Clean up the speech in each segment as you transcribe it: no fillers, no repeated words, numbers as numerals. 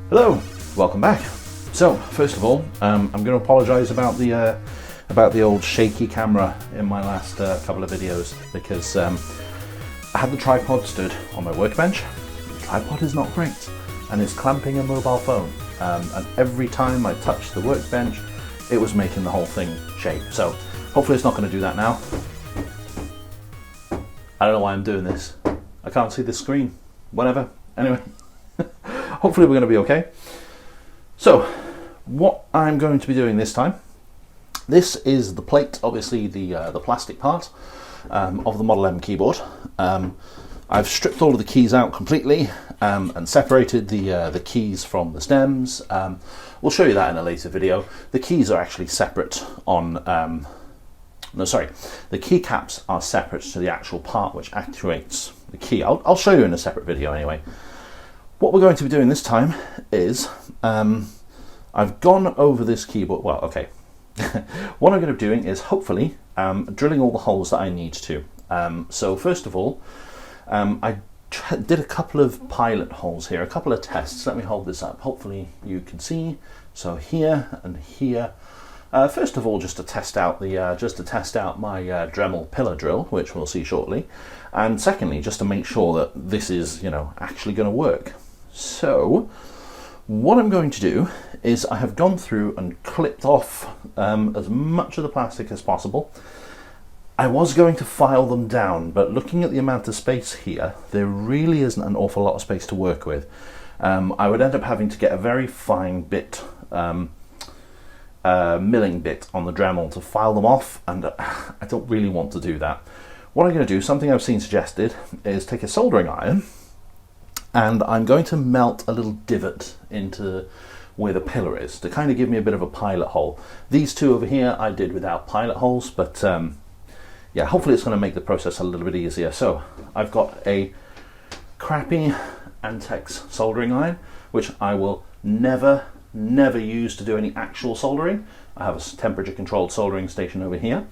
Hello, welcome back. So first of all, I'm going to apologise about the old shaky camera in my last couple of videos because I had the tripod stood on my workbench. The tripod is not great and it's clamping a mobile phone, and every time I touched the workbench it was making the whole thing shake. So hopefully it's not going to do that now. I don't know why I'm doing this. I can't see the screen. Whatever. Anyway. Hopefully we're going to be okay. So, what I'm going to be doing this time, this is the plate, obviously the plastic part of the Model M keyboard. I've stripped all of the keys out completely and separated the keys from the stems. We'll show you that in a later video. The keys are actually separate on, the keycaps are separate to the actual part which actuates the key. I'll show you in a separate video anyway. What we're going to be doing this time is, I've gone over this keyboard, well, okay. What I'm going to be doing is hopefully drilling all the holes that I need to. So first of all, I did a couple of pilot holes here, a couple of tests. Let me hold this up, hopefully you can see. So here and here. First of all, just to test out my Dremel pillar drill, which we'll see shortly. And secondly, just to make sure that this is, actually going to work. So, what I'm going to do is I have gone through and clipped off as much of the plastic as possible. I was going to file them down, but looking at the amount of space here, there really isn't an awful lot of space to work with. I would end up having to get a very fine bit, milling bit on the Dremel to file them off, and I don't really want to do that. What I'm going to do, something I've seen suggested, is take a soldering iron and I'm going to melt a little divot into where the pillar is to kind of give me a bit of a pilot hole. These two over here I did without pilot holes, but yeah, hopefully it's going to make the process a little bit easier. So I've got a crappy Antex soldering iron, which I will never use to do any actual soldering. I have a temperature controlled soldering station over here.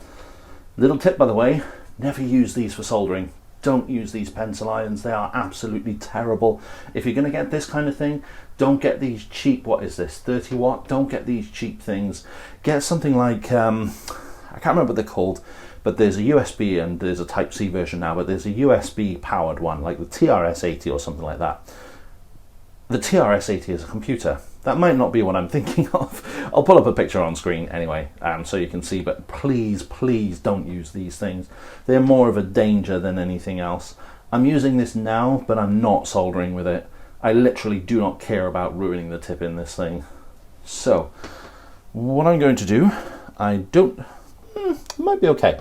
Little tip, by the way, never use these for soldering. Don't use these pencil irons, they are absolutely terrible. If you're going to get this kind of thing, don't get these cheap, what is this, 30 watt? Don't get these cheap things. Get something like, I can't remember what they're called, but there's a USB and there's a Type-C version now, but there's a USB powered one, like the TRS-80 or something like that. The TRS-80 is a computer. That might not be what I'm thinking of. I'll pull up a picture on screen anyway, so you can see, but please don't use these things. They're more of a danger than anything else. I'm using this now, but I'm not soldering with it. I literally do not care about ruining the tip in this thing. So, what I'm going to do, might be okay.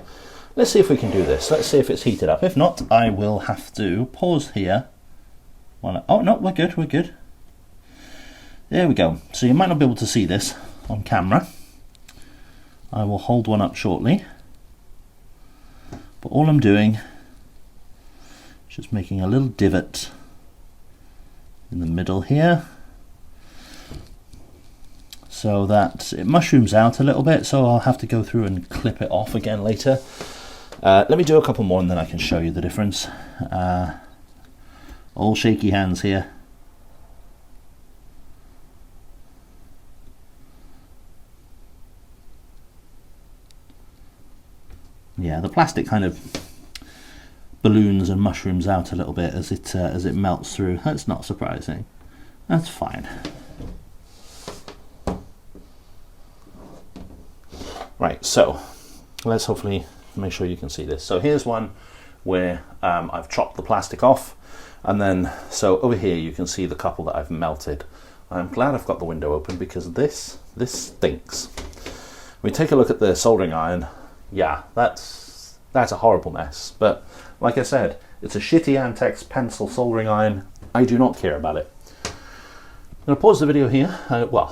Let's see if we can do this. Let's see if it's heated up. If not, I will have to pause here. Oh no, we're good. There we go. So you might not be able to see this on camera. I will hold one up shortly. But all I'm doing is just making a little divot in the middle here, so that it mushrooms out a little bit, so I'll have to go through and clip it off again later. Let me do a couple more and then I can show you the difference. All shaky hands here. Yeah, the plastic kind of balloons and mushrooms out a little bit as it melts through. That's not surprising. That's fine. Right, so let's hopefully make sure you can see this. So here's one where I've chopped the plastic off, and then so over here you can see the couple that I've melted. I'm glad I've got the window open because this stinks. We take a look at the soldering iron. Yeah, that's a horrible mess. But like I said, it's a shitty Antex pencil soldering iron. I do not care about it. I'm going to pause the video here. I'm going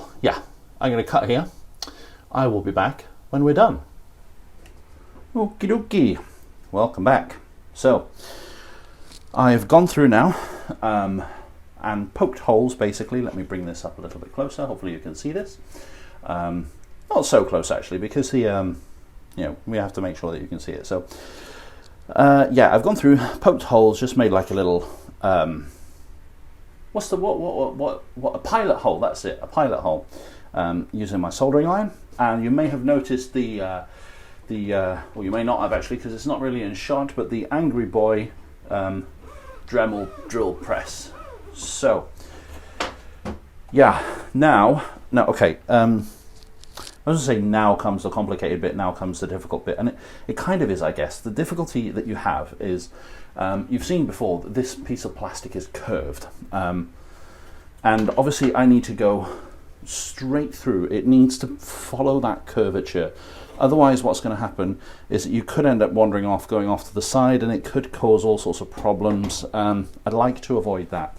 to cut here. I will be back when we're done. Okie dokie. Welcome back. So, I've gone through now and poked holes basically. Let me bring this up a little bit closer. Hopefully you can see this. Not so close actually, because the we have to make sure that you can see it. So yeah, I've gone through, poked holes, just made like a little what's the what a pilot hole? That's it, a pilot hole. Using my soldering iron, and you may have noticed well, you may not have actually, because it's not really in shot, but the Angry Boy Dremel drill press. So yeah, okay. I was going to say now comes the complicated bit, now comes the difficult bit, and it kind of is, I guess. The difficulty that you have is, you've seen before that this piece of plastic is curved, and obviously I need to go straight through. It needs to follow that curvature. Otherwise what's going to happen is that you could end up wandering off, going off to the side, and it could cause all sorts of problems. I'd like to avoid that.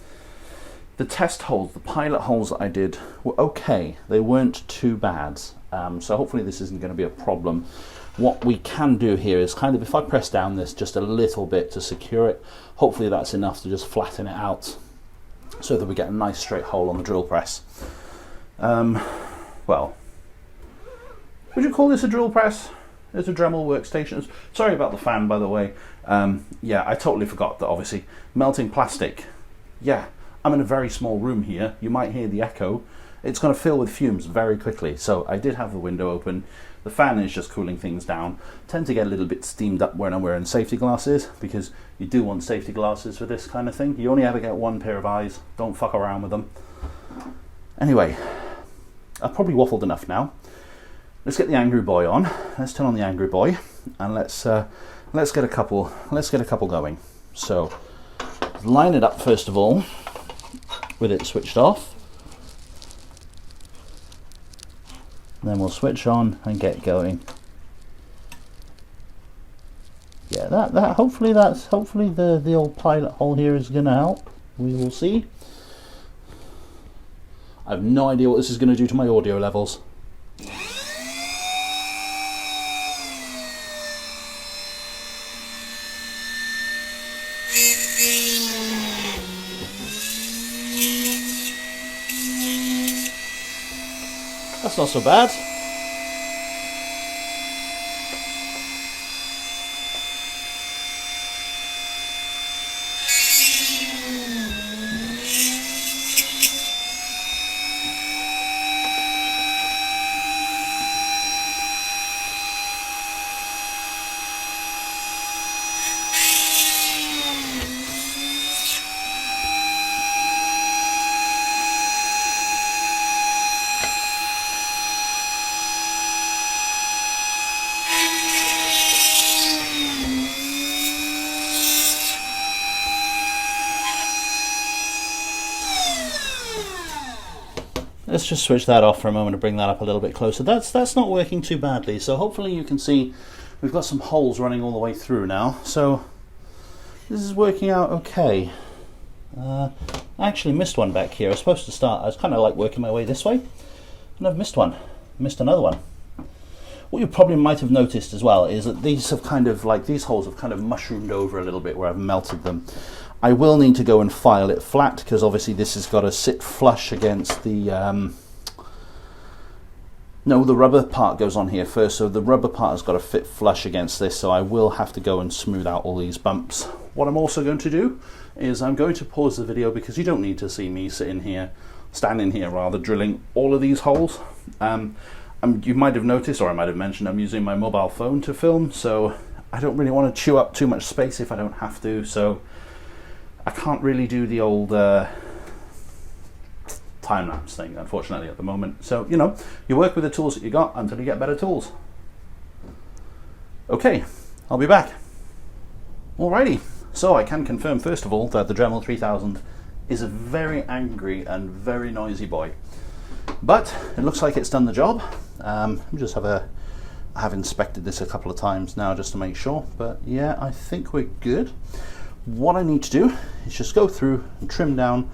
The test holes, the pilot holes that I did were okay. They weren't too bad. So hopefully this isn't going to be a problem. What we can do here is kind of, if I press down this just a little bit to secure it, hopefully that's enough to just flatten it out so that we get a nice straight hole on the drill press. Well, would you call this a drill press? It's a Dremel workstation. Sorry about the fan, by the way. Yeah, I totally forgot that obviously melting plastic. Yeah, I'm in a very small room here. You might hear the echo. It's going to fill with fumes very quickly. So I did have the window open. The fan is just cooling things down. Tend to get a little bit steamed up when I'm wearing safety glasses, because you do want safety glasses for this kind of thing. You only ever get one pair of eyes. Don't fuck around with them. Anyway, I've probably waffled enough now. Let's get the Angry Boy on. Let's turn on the Angry Boy, and let's get a couple going. So line it up first of all with it switched off. Then we'll switch on and get going. Yeah, that hopefully the old pilot hole here is going to help. We will see. I have no idea what this is going to do to my audio levels. That's not so bad. Let's just switch that off for a moment to bring that up a little bit closer. That's not working too badly, so hopefully you can see we've got some holes running all the way through now, so this is working out okay. I actually missed one back here. I was kind of like working my way this way, and I've missed another one. What you probably might have noticed as well is that these holes have kind of mushroomed over a little bit where I've melted them. I will need to go and file it flat, because obviously this has got to sit flush against the the rubber part goes on here first, so the rubber part has got to fit flush against this, so I will have to go and smooth out all these bumps. What I'm also going to do is I'm going to pause the video, because you don't need to see me standing here drilling all of these holes. You might have noticed, or I might have mentioned, I'm using my mobile phone to film, so I don't really want to chew up too much space if I don't have to, so I can't really do the old time-lapse thing, unfortunately, at the moment. So, you work with the tools that you got until you get better tools. Okay, I'll be back. Alrighty, so I can confirm, first of all, that the Dremel 3000 is a very angry and very noisy boy. But it looks like it's done the job. I have inspected this a couple of times now just to make sure, but yeah, I think we're good. What I need to do is just go through and trim down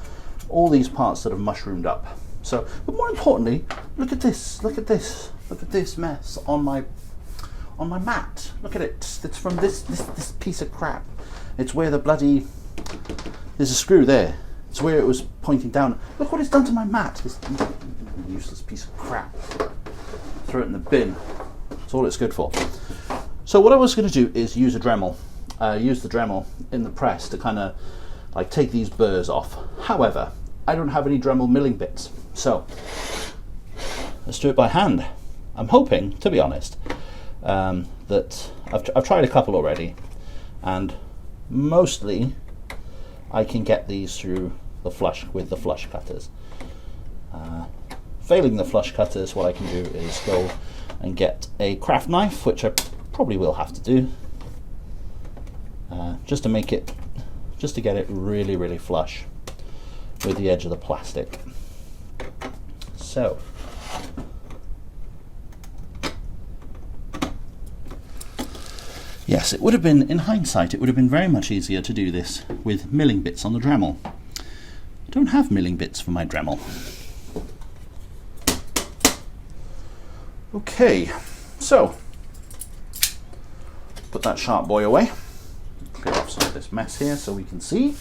all these parts that have mushroomed up. So, but more importantly, look at this mess on my mat. Look at it. It's from this piece of crap. It's where there's a screw there. It's where it was pointing down. Look what it's done to my mat. This useless piece of crap. Throw it in the bin. That's all it's good for. So what I was going to do is use the Dremel in the press to kind of like take these burrs off. However, I don't have any Dremel milling bits. So let's do it by hand. I'm hoping, to be honest, that I've tried a couple already, and mostly I can get these through the flush with the flush cutters. Failing the flush cutters, what I can do is go and get a craft knife, which I probably will have to do, just to get it really, really flush with the edge of the plastic. So yes, it would have been, in hindsight, it would have been very much easier to do this with milling bits on the Dremel. I don't have milling bits for my Dremel. Okay, so put that sharp boy away. Clear off some of this mess here so we can see.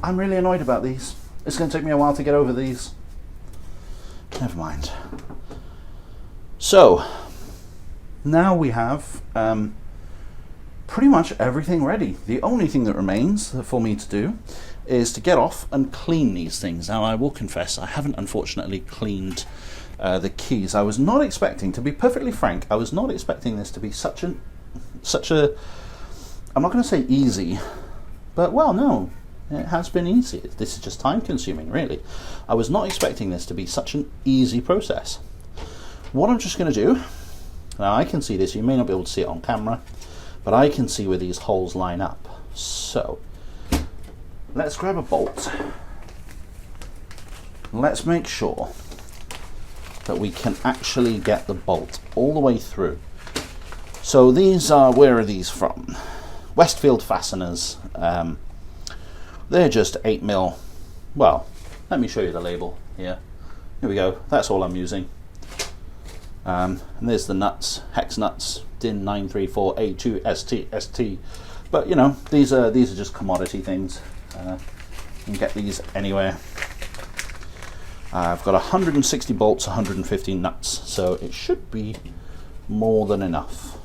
I'm really annoyed about these. It's going to take me a while to get over these. Never mind. So now we have pretty much everything ready. The only thing that remains for me to do is to get off and clean these things. Now, I will confess, I haven't unfortunately cleaned the keys. I was not expecting, to be perfectly frank, I was not expecting this to be such a, I'm not going to say easy, but well, no, it has been easy. This is just time consuming, really. I was not expecting this to be such an easy process. What I'm just going to do, now I can see this, you may not be able to see it on camera, but I can see where these holes line up. So let's grab a bolt. Let's make sure that we can actually get the bolt all the way through. So these are, where are these from? Westfield fasteners. They're just 8mm. Well, let me show you the label here. Here we go. That's all I'm using. And there's the nuts, hex nuts, DIN 934A2ST. But you know, these are just commodity things. You can get these anywhere. I've got 160 bolts, 150 nuts, so it should be more than enough.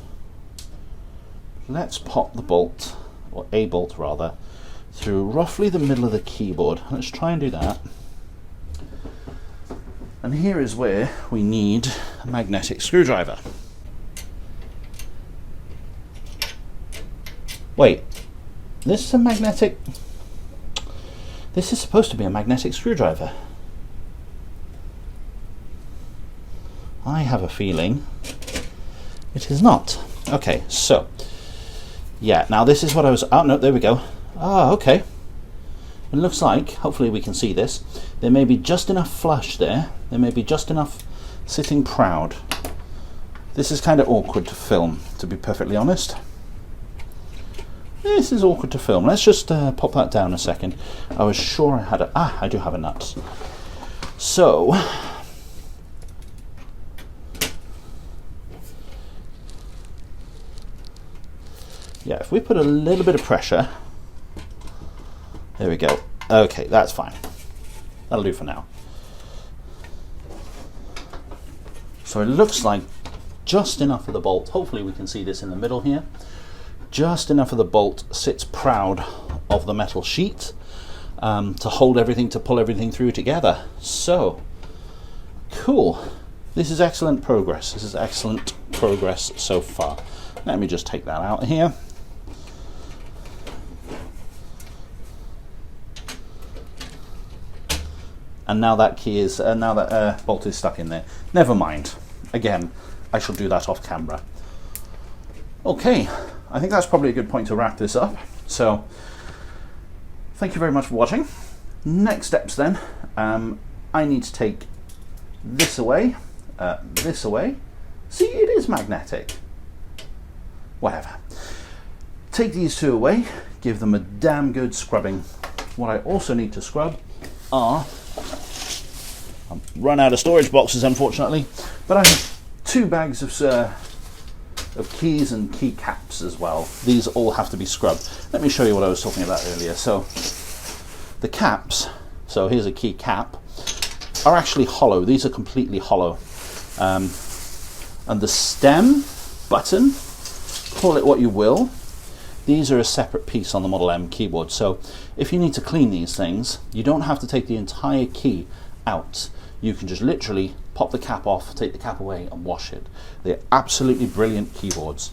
Let's pop the bolt, or a bolt rather, through roughly the middle of the keyboard. Let's try and do that. And here is where we need a magnetic screwdriver. Wait, this is a magnetic... This is supposed to be a magnetic screwdriver. I have a feeling it is not. Okay, so... yeah, now this is what I was... oh, no, there we go. Ah, okay. It looks like, hopefully we can see this, there may be just enough flush there. There may be just enough sitting proud. This is kind of awkward to film, to be perfectly honest. This is awkward to film. Let's just pop that down a second. I was sure I had a... ah, I do have a nut. So... yeah, if we put a little bit of pressure... there we go. Okay, that's fine. That'll do for now. So it looks like just enough of the bolt, hopefully we can see this in the middle here, just enough of the bolt sits proud of the metal sheet to hold everything, to pull everything through together. So, cool. This is excellent progress. This is excellent progress so far. Let me just take that out here. And now that key is, now that bolt is stuck in there. Never mind. Again, I shall do that off camera. Okay, I think that's probably a good point to wrap this up. So, thank you very much for watching. Next steps then, I need to take this away, this away. See, it is magnetic. Whatever. Take these two away, give them a damn good scrubbing. What I also need to scrub are... I've run out of storage boxes, unfortunately, but I have 2 bags of keys and key caps as well. These all have to be scrubbed. Let me show you what I was talking about earlier. So the caps, so here's a key cap, are actually hollow. These are completely hollow. And the stem button, call it what you will, these are a separate piece on the Model M keyboard. So if you need to clean these things, you don't have to take the entire key out. You can just literally pop the cap off, take the cap away and wash it. They're absolutely brilliant keyboards.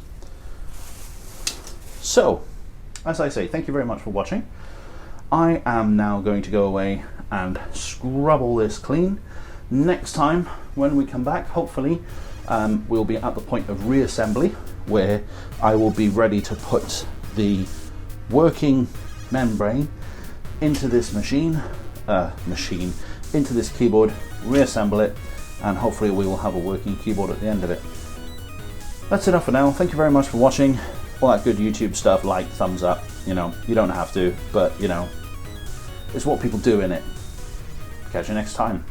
So, as I say, thank you very much for watching. I am now going to go away and scrub all this clean. Next time, when we come back, hopefully, we'll be at the point of reassembly, where I will be ready to put the working membrane into this into this keyboard, reassemble it, and hopefully we will have a working keyboard at the end of it. That's enough for now. Thank you very much for watching. All that good YouTube stuff, like, thumbs up, you know, you don't have to, but you know, it's what people do, innit? Catch you next time.